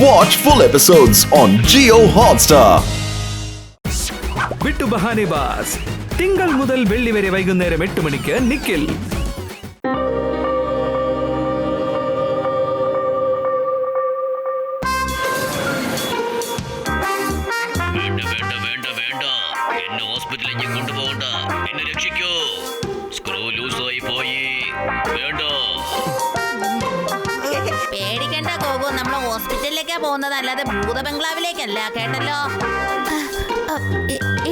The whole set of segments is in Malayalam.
Watch full episodes on Jio Hotstar. വിട്ടു ബഹാനെ ബാസ് തിങ്കൾ മുതൽ വെള്ളി വരെ വൈകുന്നേരം 8 മണിക്ക് നിഖിൽ. എന്നെ ഹോസ്പിറ്റലിലേക്ക് കൊണ്ടുപോകണ്ട, എന്നെ രക്ഷിക്കൂ. സ്ക്രൂ ലൂസായി പോയി. വേണ്ട, പേടിക്കണ്ട ഗോഗു, നമ്മൾ ഹോസ്പിറ്റലിലേക്കാ പോകുന്നത്, അല്ലാതെ ഭൂത ബംഗ്ലാവിലേക്കല്ല, കേട്ടല്ലോ.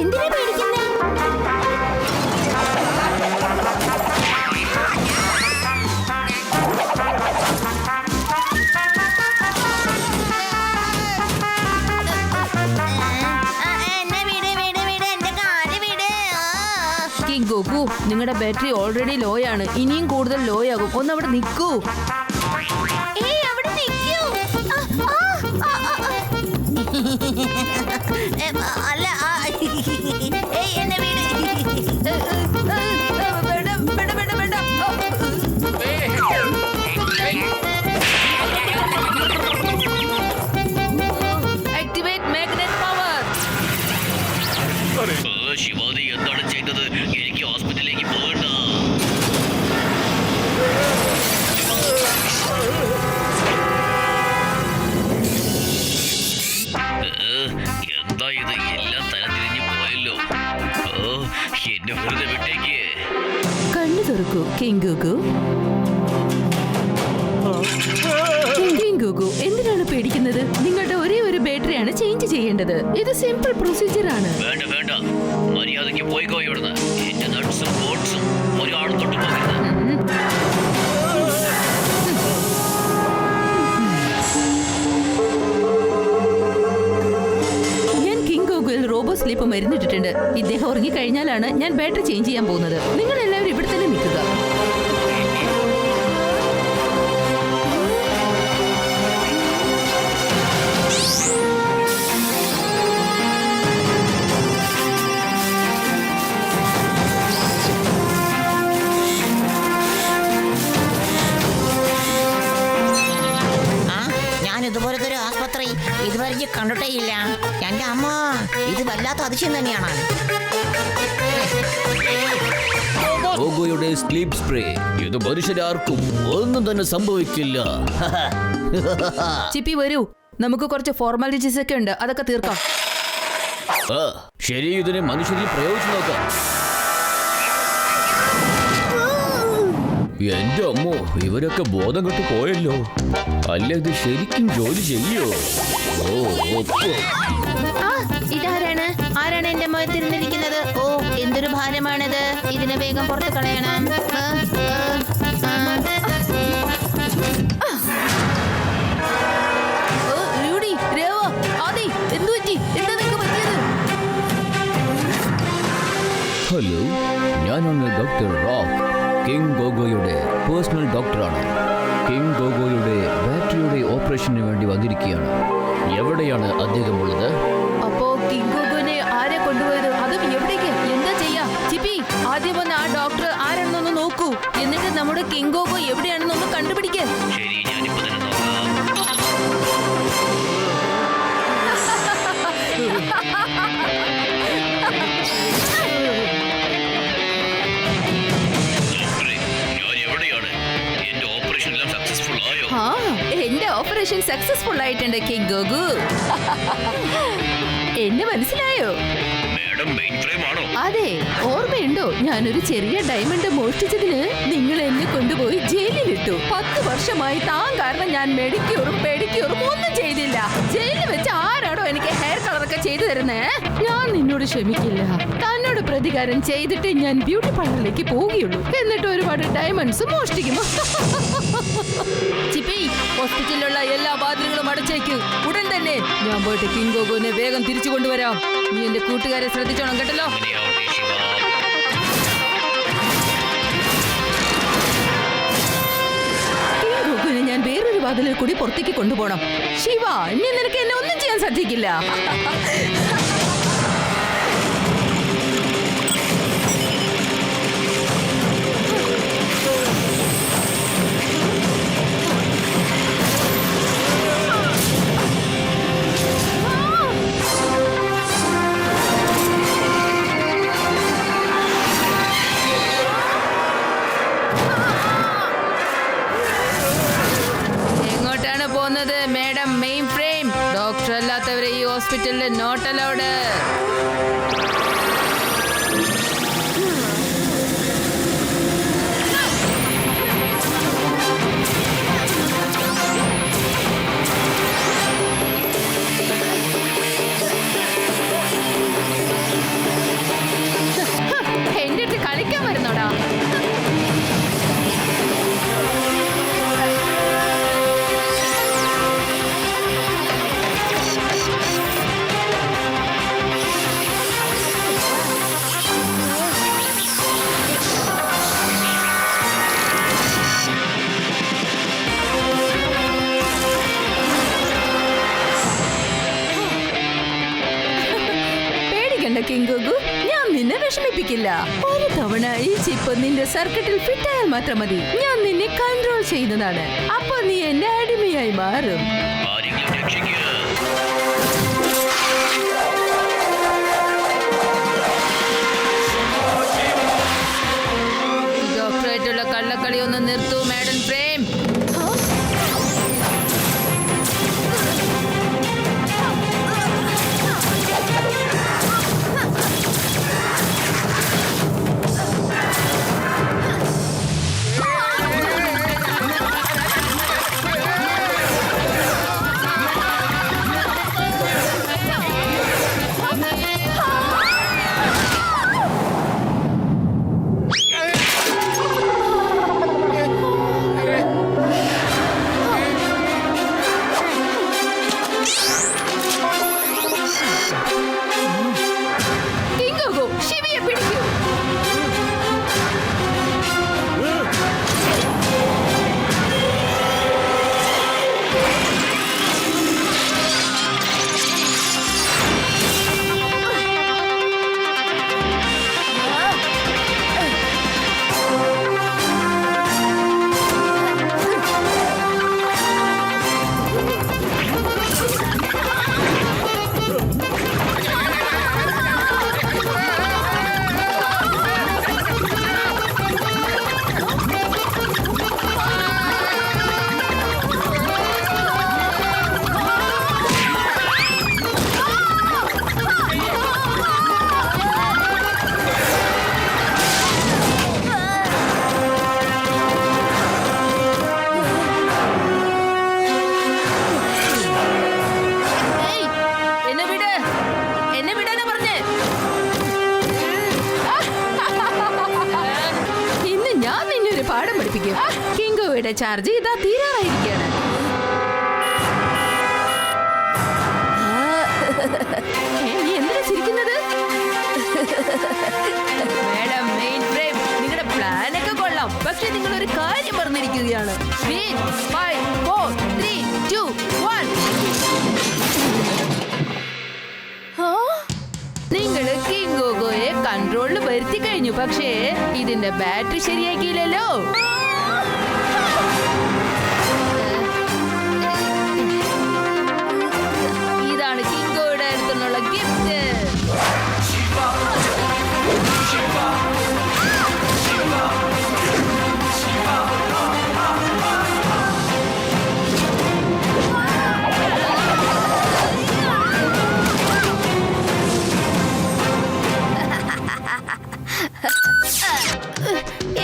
എന്തിനാ പേടിക്കുന്നേ? ഗോകു, നിങ്ങളുടെ ബാറ്ററി ഓൾറെഡി ലോ ആണ്, ഇനിയും കൂടുതൽ ലോ ആകും. ഒന്ന് അവിടെ നിൽക്കൂ. അല്ല, എന്നെ വീട്. Activate magnet power. ശിവാദി എന്താണ് ചെയ്തത്? എനിക്ക് ഹോസ്പിറ്റലിലേക്ക് പോകണ്ട. എന്താ ഇത്? എല്ലാം തലതിരിഞ്ഞു പോയല്ലോ. എന്നെ വെറുതെ വിട്ടേക്ക്. കണ്ണു തുറക്കൂ കിങ്കുകു. കിങ്കുകു, എന്തിനാണ് പേടിക്കുന്നത്? നിങ്ങളുടെ ഒരേ ഒരു ബാറ്ററിയാണ് ചേഞ്ച് ചെയ്യേണ്ടത്. ഇത് സിമ്പിൾ പ്രൊസീജിയർ ആണ്. വേണ്ട വേണ്ട, മര്യാദയ്ക്ക് പോയിക്കോ ഇവിടുന്ന്. എന്റെ നട്ട്സും ബോൾസും ഒരാളും തൊട്ടു പോകരുത്. റോബോ സ്ലീപ്പ് മരുന്നിട്ടിട്ടുണ്ട്. ഇദ്ദേഹം ഉറങ്ങിക്കഴിഞ്ഞാലാണ് ഞാൻ ബാറ്ററി ചേഞ്ച് ചെയ്യാൻ പോകുന്നത്. നിങ്ങൾ എല്ലാവരും ഇവിടെ തന്നെ നിൽക്കുക. ഇതുപോലത്തെ ഒരു ആസ്പത്രി ഇതുവരെ കണ്ടിട്ടേ ഇല്ല. എന്റെ അമ്മ, ഇത് വല്ലാത്ത അതിശയം തന്നെയാണ്. ഗോഗോയുടെ സ്ലീപ്പ് സ്പ്രേ, ഇത് മനുഷ്യരാർക്കും ഒന്നും തന്നെ സംഭവിക്കില്ല. ചിപ്പി വരൂ, നമുക്ക് കുറച്ച് ഫോർമാലിറ്റീസ് ഒക്കെ ഉണ്ട്, അതൊക്കെ തീർക്കാം. ശരി, ഇതിനെ മനുഷ്യരിൽ പ്രയോഗിച്ചു നോക്കാം. എന്റെ അമ്മോ, ഇവരൊക്കെ ബോധം കെട്ട് പോയല്ലോ. അല്ല, ഇത് ശരിക്കും ജോലി ചെയ്യോ? ഇതാരാണ്? ആരാണ് എന്റെ മുഖത്തിരുന്നിരിക്കുന്നത്? ഓ, എന്തൊരു ഭാരമാണിത്. ഇതിനെ വേഗം പുറത്ത് കളയണം. ഹലോ, ഞാനാണ് ഡോക്ടർ റോക്ക്. കിങ് ഗോഗോയുടെ പേഴ്സണൽ ഡോക്ടറാണ്. കിങ് ഗോഗോയുടെ ബാറ്ററിയുടെ ഓപ്പറേഷന് വേണ്ടി വന്നിരിക്കുകയാണ്. എവിടെയാണ് അദ്ദേഹം ഉള്ളത്? അപ്പോ കിങ് ഗോഗോനെ ആരെ കൊണ്ടുപോയത്? അതും എവിടേക്ക്? എന്താ ചെയ്യാ? ചിപ്പി, ആദ്യം വന്ന് ആ ഡോക്ടർ ആരാണെന്നൊന്ന് നോക്കൂ. എന്നിട്ട് നമ്മുടെ കിങ് ഗോഗോ എവിടെയാണെന്നൊന്ന് കണ്ടുപിടിക്കേ. ശരി, ഞാനിപ്പോ തന്നെ നോക്കാം. എന്റെ ഓപ്പറേഷൻ സക്സസ്ഫുൾ ആയിട്ടുണ്ട് കിങ് ഗോഗു. എന്നെ മനസ്സിലായോ? അതെ, ഓർമ്മയുണ്ടോ? ഞാനൊരു ചെറിയ ഡയമണ്ട് മോഷ്ടിച്ചതിന് നിങ്ങൾ എന്നെ കൊണ്ടുപോയി ജയിലിലിട്ടു. 10 വർഷമായി താൻ കാരണം ഞാൻ മെഡിക്യൂറും പെഡിക്യൂറും ഒന്നും ചെയ്തില്ല. ജയിലിൽ വെച്ച് ആരാടോ എനിക്ക് ഹെയർ കളറൊക്കെ ചെയ്തു തരുന്നേ? ഞാൻ നിന്നോട് ക്ഷമിക്കില്ല. തന്നോട് പ്രതികാരം ചെയ്തിട്ട് ഞാൻ ബ്യൂട്ടി പാർലറിലേക്ക് പോവുകയുള്ളൂ. എന്നിട്ട് ഒരുപാട് ഡയമണ്ട്സ് മോഷ്ടിക്കുന്നു. ചിപ്പി, ഹോസ്പിറ്റലിലുള്ള എല്ലാ വാതിലുകളും അടച്ചേക്ക്. ഉടൻ തന്നെ ഞാൻ പോയിട്ട് കിങ് ഗോഗോനെ വേഗം തിരിച്ചു കൊണ്ടുവരാം. നീ എന്റെ കൂട്ടുകാരെ ശ്രദ്ധിച്ചോണം, കേട്ടല്ലോ? കിങ് ഗോഗോനെ ഞാൻ വേറൊരു വാതിലിൽ കൂടി പുറത്തേക്ക് കൊണ്ടുപോകണം. ശിവ, ഇനി നിനക്ക് എന്നെ ഒന്നും ചെയ്യാൻ സാധിക്കില്ല. പോകുന്നത് മാഡം മെയിൻ ഫ്രെയിം. ഡോക്ടർ അല്ലാത്തവരെ ഈ ഹോസ്പിറ്റലിൽ നോട്ട് അലൗഡ്. എന്റെ അടുത്ത് കളിക്കാൻ വരുന്നോടാ? കിങ്കോഗു, ഞാൻ നിന്നെ വിഷമിപ്പിക്കില്ല. ഒരു തവണ ഈ ചിപ്പ് നിന്റെ സർക്കിട്ടിൽ ഫിറ്റായാൽ മാത്രം മതി. ഞാൻ നിന്നെ കൺട്രോൾ ചെയ്യുന്നതാണ്. അപ്പൊ നീ എന്റെ അടിമയായി മാറും. ഡോക്ടറായിട്ടുള്ള കള്ളക്കളി ഒന്ന് നിർത്തൂ മാഡം ഫ്രെയിം. പാഠം പഠിപ്പിക്കും. കിങ്കോയുടെ ചാർജ് ഇതാ തീരാറായിരിക്കുകയാണ്. നീ എന്തിനാ ചിരിക്കുന്നത്? മാഡം മെയിൻ ഫ്രെയിം, നിങ്ങളുടെ പ്ലാനൊക്കെ കൊള്ളാം. പക്ഷെ നിങ്ങൾ ഒരു കാര്യം പറഞ്ഞിരിക്കുകയാണ്. 5, 4, 3, 2, 1. നിങ്ങള് കിങ്കോഗോയെ കൺട്രോളിൽ വരുത്തി കഴിഞ്ഞു. പക്ഷേ ഇതിന്റെ ബാറ്ററി ശരിയാക്കിയില്ലല്ലോ. ഇതാണ് കിങ്കോയുടെ അടുത്തുള്ള ഗിഫ്റ്റ്.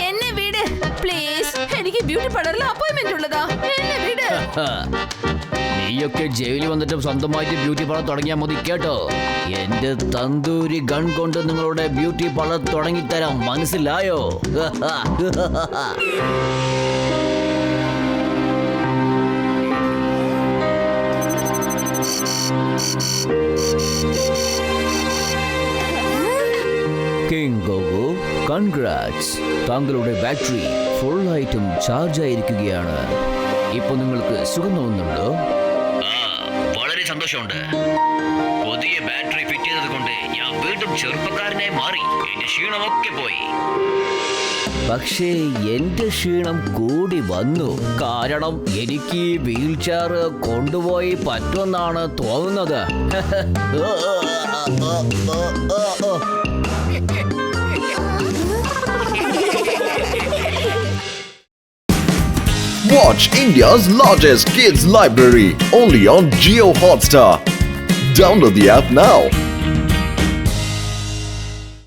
എന്നെ വിട് പ്ലീസ്. എനിക്ക് ബ്യൂട്ടി പാർലറിൽ അപ്പോയിന്റ്മെന്റ് ഉള്ളതാ. എന്നെ വിട്. നീയൊക്കെ ജയിലിൽ വന്നിട്ടും സ്വന്തമായിട്ട് ബ്യൂട്ടി പാർലർ തുടങ്ങിയാൽ മതി കേട്ടോ. എന്റെ തന്തൂരി ഗൺ കൊണ്ട് നിങ്ങളുടെ ബ്യൂട്ടി പാർലർ തുടങ്ങിത്തരാം, മനസ്സിലായോ? കിങ്കോഗോ, കൺഗ്രാറ്റ്സ്. താങ്കളുടെ ബാറ്ററി ഫുൾ ആയിട്ടും ചാർജ് ആയിരിക്കുകയാണ്. ഇപ്പൊ നിങ്ങൾക്ക് സുഖം തോന്നുന്നുണ്ടോ? വളരെ സന്തോഷമുണ്ട്. പുതിയ ബാറ്ററി ഫിറ്റ് ചെയ്തത് കൊണ്ട് ഞാൻ വീണ്ടും ചെറുപ്പക്കാരനായി മാറി. എന്റെ ക്ഷീണമൊക്കെ പോയി. പക്ഷേ എന്റെ ക്ഷീണം കൂടി വന്നു. കാരണം എനിക്ക് ഈ വീൽ ചെയർ കൊണ്ടുപോയി പറ്റുമെന്നാണ് തോന്നുന്നത്. Watch India's largest kids library only on Jio Hotstar. Download the app now.